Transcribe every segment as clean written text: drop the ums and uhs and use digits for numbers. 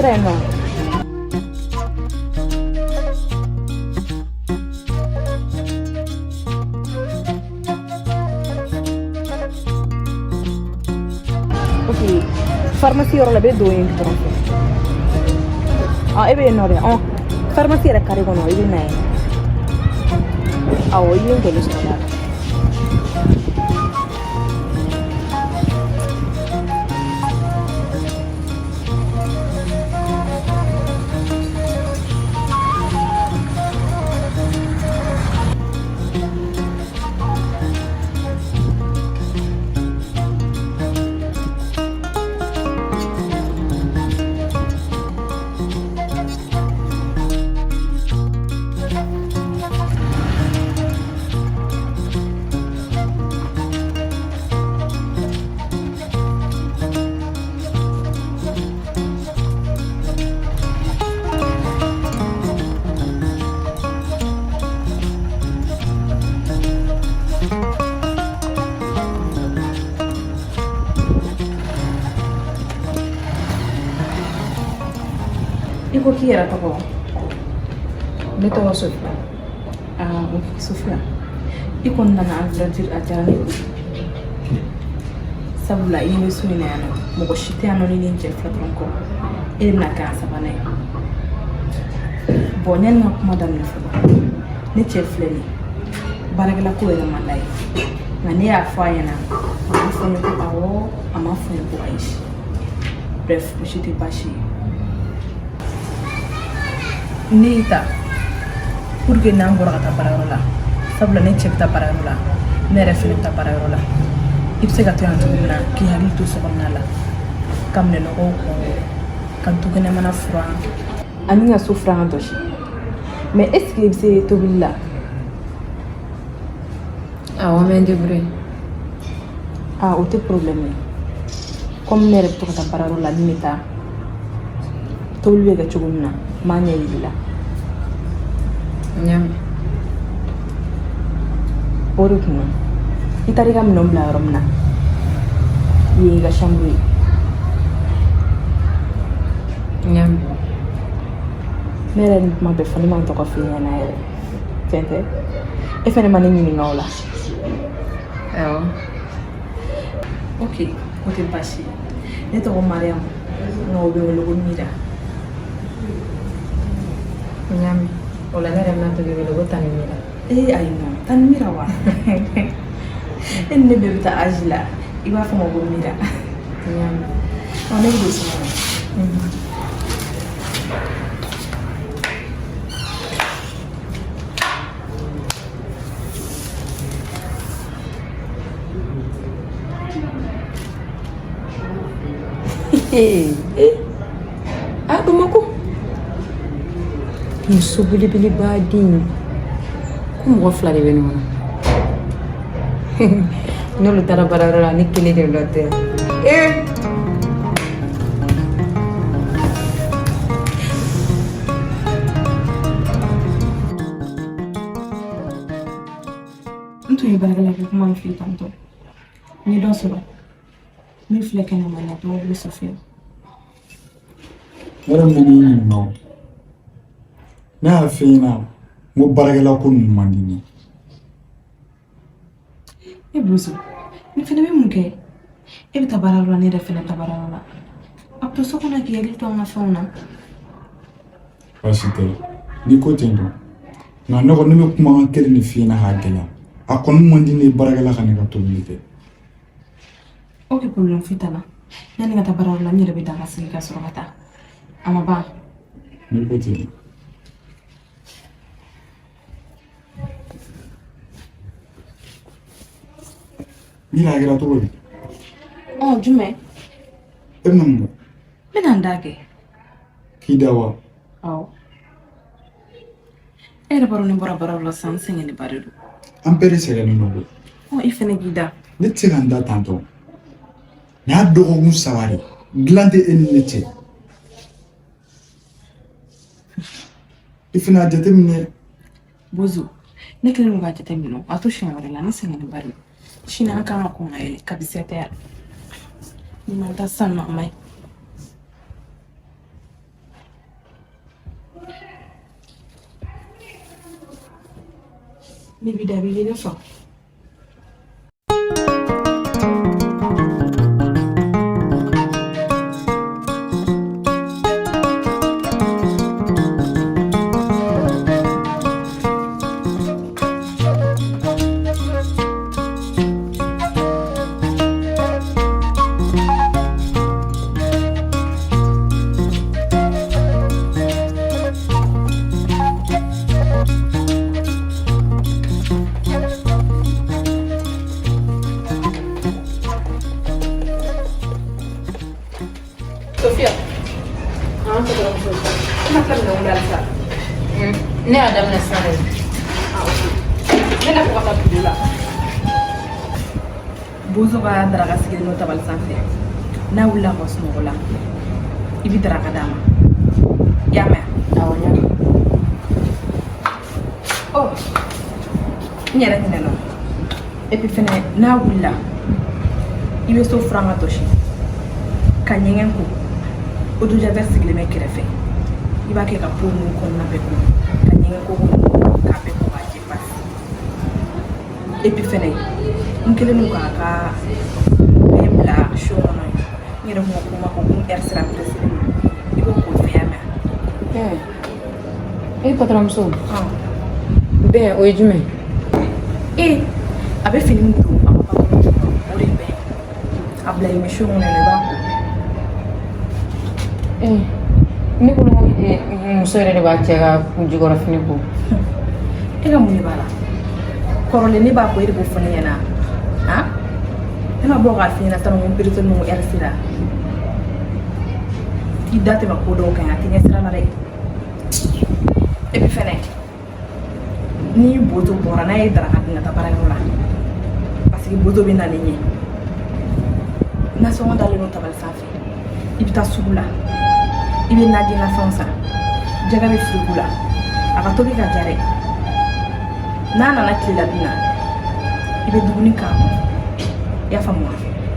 Mera no. Ok. Pharmacie yɔrɔ la bɛ don yen dɔrɔn. E bɛ yen nɔ dɛ. Pharmacie yɛrɛ carré kɔnɔ i bɛ na yen. Awɔ i ye n golo sɔrɔ la. Iko kira toko. Beto Sofia. Sofia. Iko nana aventure ajani. Sabula ini suni na ano. Moko shite ano ni nje flatronko. Ele na kansa bana. Bonyan na madam ni fo. Ni chef leni. Baragala ko ela malai. Ngani afa yana. Afone ko awo, amafone ko aishi. Bref, shite bashi. Nita pour que n'an bɔra ka taa baarayɔrɔ la sabula ne cɛ bɛ taa baarayɔrɔ la ne yɛrɛ fɛnɛ bɛ taa baarayɔrɔ la i bɛ se ka to yan cogo min na k'i hakili to sokɔnɔna la ka minɛnɔgɔw ko ka du kɛnɛmana furan ani ka so furan ka jɔsi mais est ce que i bɛ se tobili la. Awɔ n bɛ n débrouiller. O tɛ problème ye comme ne yɛrɛ bɛ to ka taa baarayɔrɔ la ni bɛ taa tobili bɛ kɛ cogo min na m'a ɲɛ yir'i la. Ɲam. O de kun i taara i ka minɛnw bila yɔrɔ min na yen i ka chambre ye. Ɲam. Ne yɛrɛ ni kuma bɛɛ fɔ ne ma n tɔgɔ f'i ɲɛna yɛrɛ tiɲɛ tɛ e fɛnɛ ma ne ɲininka o la. Awɔ. Ok o tɛ baasi ye ne tɔgɔ Mariam nka o bɛ wele ko Mira. Ɲam. O la ne yɛrɛ bɛna to k'i wele ko Tani Mira. Ayi non Tani Mira wa e ni ne bɛɛ bɛ taa âge la i b'a fɔ ma ko Mira. Ɲam. Ne bɛ don suma Bamakɔ muso belebeleba den ko mɔgɔ fila de bɛ ɲɔgɔn na n'olu taara baarayɔrɔ la ni kelen de nɔ tɛ n tun ye baarakɛla kɛ kuma min f'i tantɔ n ye dɔ sɔrɔ min filɛ kɛnɛma na tɔgɔ bɛ Sofia. Yɔrɔ min n'i ɲininka o ne y'a f'i ɲɛna n ko baarakɛla ko ninnu man di ne ye. Bozo ni fɛnɛ bɛ mun kɛ e bɛ taa baarayɔrɔ la ne yɛrɛ fɛnɛ bɛ taa baarayɔrɔ la a bɛ to so kɔnɔ k'i hakili to an ka fɛnw na. baasi tɛ n'i ko ten dɔn nka ne kɔni ne bɛ kumakan kelen de f'i ɲɛna k'a gɛlɛya a kɔni man di ne ye baarakɛla ka ne ka tobili kɛ. Ok problème foyi t'a la yanni ka taa baarayɔrɔ la n yɛrɛ bɛ daga sigi ka sɔrɔ ka taa a ma ban. N'i ko ten Mira a kɛra cogo di? Jumɛn? E bɛna mun kɛ? N bɛna n da kɛ. K'i da wa? Awɔ. E yɛrɛ b'a dɔn ne bɔra baarayɔrɔ la sisan n sɛgɛnnenba de don. An bɛɛ de sɛgɛnnen don koyi. I fɛnɛ k'i da. Ne tɛ se ka n da tantɔ. Nin y'a dɔgɔkun 3 de dilan tɛ e ni ne cɛ. I fɛnɛ a jateminɛ. Bozo ne kelen don k'a jateminɛ a to siɲɛ wɛrɛ la ne sɛgɛnnenba de don. Sini an kan ka kɔn ka yɛlɛ kabi 7 heures. Ni ma taa sisan nɔ a ma ɲi. Ni bida bi ne fa. Sofia. Ah, ça va bien. Comment ça me donne ça? Ne y'a daminɛ sisan de. Ah, ok. Ne na fɔ ka taa dugu la. Bozo ka daraka sigilen n'o tabali sanfɛ. N'a wulila ka sunɔgɔ la, I bɛ daraka d'a ma. I y'a mɛn? Awɔ, n y'a mɛn. Oh, n yɛrɛ ɲinɛna. Et puis fɛnɛ n'a wulila, I bɛ so furan ka tɔsi. Ka ɲɛgɛn ko. Eau de javel sigilen bɛ kɛrɛfɛ. I b'a kɛ ka po ninnu kɔnɔna bɛɛ ko. Ka ɲɛgɛn ko k'a bɛɛ ko k'a jɛ pasi. Et puis fɛnɛ, n kɛlen don k'a ka bɛɛ bila so kɔnɔ ye. N yɛrɛ kun ko ma ko n heure sera pressée ma. I b'o k'o fɛ yan mɛn. Patɔrɔmuso. Bɛn o ye jumɛn? A bɛ fini min don a ka kɔnɔ o de bɛn. A bila émission kɔnɔ i b'a ko. Ne ko muso yɛrɛ de b'a cɛ ka jukɔrɔ fini ko. E ka mun de b'a la? Kɔrɔlen ne b'a ko e de b'o fɔ ne ɲɛna. Han? Ne ma bɔ k'a f'i ɲɛna sisan ko n perese ninnu heure sera. I da tɛmɛ ko dɔw kan a tɛ ɲɛ sira la dɛ. Et puis fɛnɛ, ni Bozo bɔra n'a ye daraka dun ka taa baarakɛyɔrɔ la parce que Bozo bɛ na ne ɲɛ. Nasɔngɔ dalen don tabali sanfɛ. I bɛ taa sugu la. I bɛ naji nafɛnw san. Jɛgɛ bɛ firigo la. A ka tobi ka ja dɛ. N'a nana tilela dun na, I bɛ dumuni k'a kɔnɔ. I y'a faamu wa?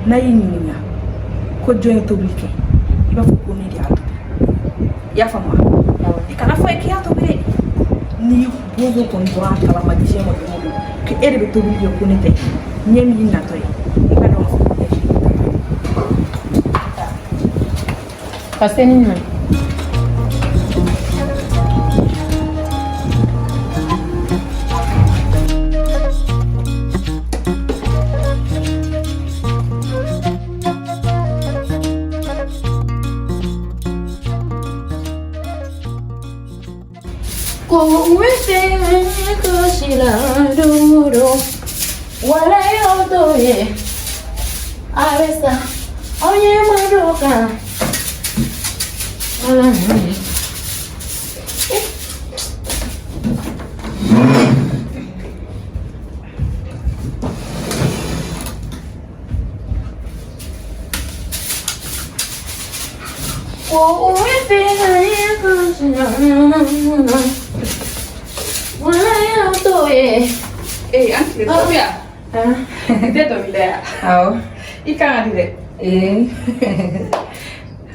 N'a y'i ɲininka ko jɔn ye tobili kɛ, I b'a fɔ ko ne de y'a tobi. I y'a faamu wa? I kana fɔ k'i y'a tobi dɛ. Ni Bozo kɔni bɔra a kalama diɲɛ ma don o don ko e de bɛ tobili kɛ ko ne tɛ, ɲɛ min y'i natɔ ye, I b'a dɔn k'a fɔ ko ne de y'i natɔ ye. Parce que ni jumɛn? Como este cosila duro, wala yo doye, abesa, oye madoka, wala ni. Como este cosila duro. Wala yo doye. Anti Sofia. Tɛ dɔnkili da yan. Awɔ. I kan ka di dɛ.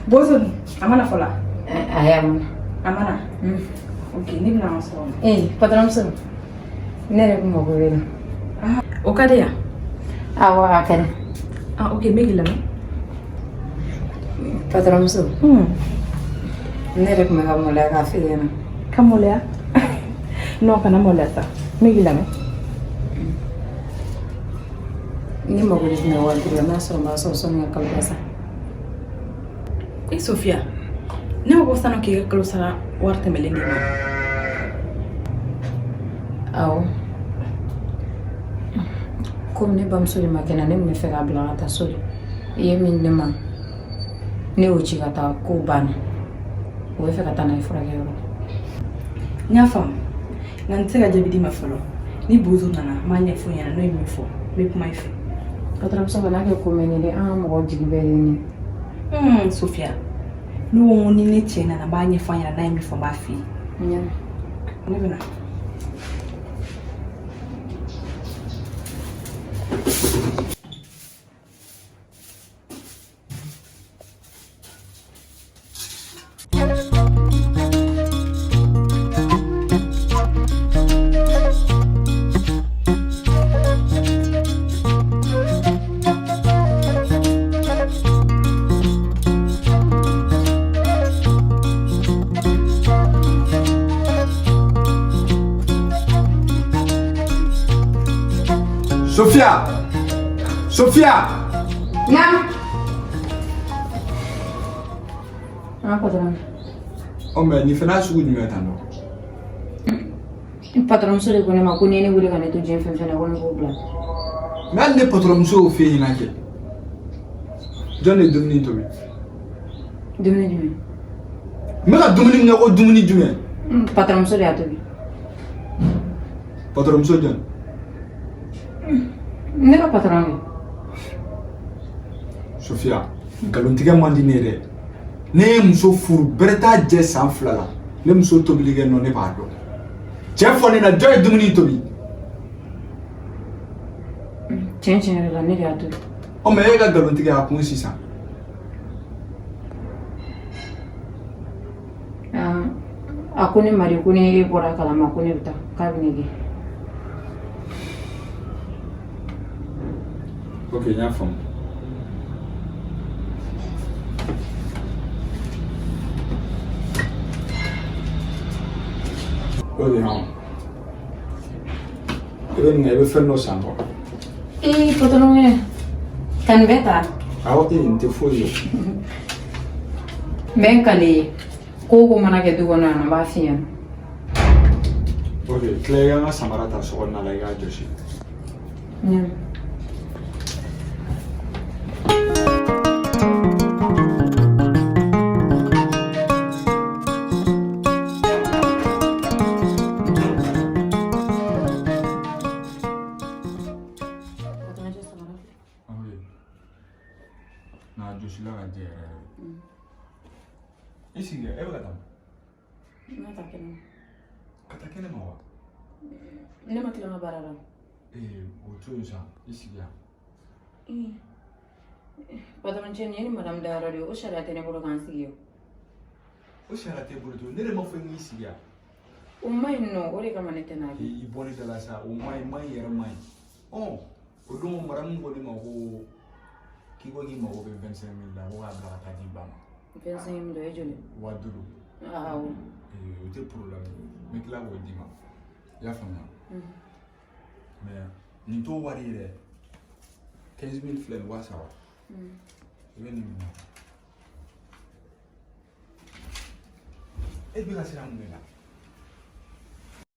Bozo dun, a mana fɔ la? A y'a mɛn. A mana? Ok, ne bɛna an sɔrɔ. Patɔrɔmuso, ne yɛrɛ bɛ mako bɛ la. O ka di yan? Awɔ, a ka di. Ok, n bɛ k'i lamɛn. Patɔrɔmuso, ne yɛrɛ tun bɛ ka maloya k'a f'i ɲɛna. Ka maloya? Non, kana maloya sa. N bɛ k'i lamɛn. Ne mako bɛ tɛmɛ wari la n'a sɔrɔ n b'a sɔrɔ sɔnni ka kalo sa. Sofia, ne ma bɔ sanu k'i ka kalo sara wari tɛmɛlen de ma. Awɔ. Komi ne bamuso de ma kɛnɛ ne tun bɛ fɛ k'a bila ka taa so de. I ye min di ne ma, ne y'o ci ka taa kow banna. O bɛ fɛ ka taa n'a ye furakɛyɔrɔ. N y'a faamu, nka n tɛ se ka jaabi d'i ma fɔlɔ. Ni Bozo nana, n b'a ɲɛfɔ ɲɛna n'o ye min fɔ, n bɛ kuma i fɛ. Patɔrɔmuso kana kɛ ko mɛn dɛ, an ka mɔgɔw jigi bɛ yen ne. Sofia, ne ko ni ne cɛ nana n b'a ɲɛfɔ a ɲɛna n'a ye min fɔ n b'a f'i ye. Ne bɛ na. Sophia! Sophia! Naam. Patron. Oh, mais ni fana sugu jumɛn tan dɔn? Patron muso de ko ne ma ko ni ne wele ka ne to diɲɛ fɛn fɛn na ko ne k'o bila. Mais hali ne patron muso y'o f'e ɲɛna kɛ. Jɔn de ye dumuni tobi? Dumuni jumɛn? N bɛ ka dumuni min kɛ ko dumuni jumɛn? Patron muso de y'a tobi. Patron muso jɔn? Ne ka patron kɛ. Sophia, nkalontigɛ man di ne ye dɛ. Ne ye muso furu bɛrɛ t'a jɛ san 2 la. Ne muso tobilikɛ nɔ ne b'a dɔn. Cɛ fɔ ne na jɔn ye dumuni tobi? Tiɲɛ yɛrɛ la ne de y'a tobi. Oh, mais e ka nkalontigɛ a kun sisan. A ko ne mari ko ne bɔra kalama ko ne bɛ taa k'a bɛ ne gɛn. Ok, n y'a faamu. O de y'anw. I bɛ nin kɛ, i bɛ fɛn dɔ san kɔ. Patron kɛ, ka nin bɛɛ ta. Awɔ, nin tɛ foyi ye. N bɛ n kale ko ko mana kɛ du kɔnɔ yan nɔ n b'a f'i ɲɛna. Ok, tila i ka n ka samara ta sokɔnɔna la i k'a jɔsi. N'a jɔsila ka jɛ yɛrɛ yɛrɛ. I sigi e bɛ ka taa min? N bɛ taa kɛnɛ ma. Ka taa kɛnɛ ma wa? Ne ma tila n ka baara la. O to yen sa, i sigi yan. Patron cɛ nin ye ni madame da yɔrɔ de ye o sariya tɛ ne bolo k'an sigi o. O sariya t'e bolo to ne de ma fɔ n k'i sigi yan. O ma ɲi nɔ o de kama ne tɛ n'a kɛ. I bɔ ne da la sa, o ma ɲi yɛrɛ ma ɲi. O don madame ko ne ma ko k'i ko k'i mago bɛ 25 000 la ko k'a bila ka taa di ba ma. 25 000 o ye joli? 5000. Awɔ. O tɛ problème ye, n bɛ tila k'o d'i ma. I y'a faamuya? Mais nin t'o wari ye dɛ. 15 000 filɛ nin 3000. I bɛ nin minɛ. E bɛ ka siran mun de la?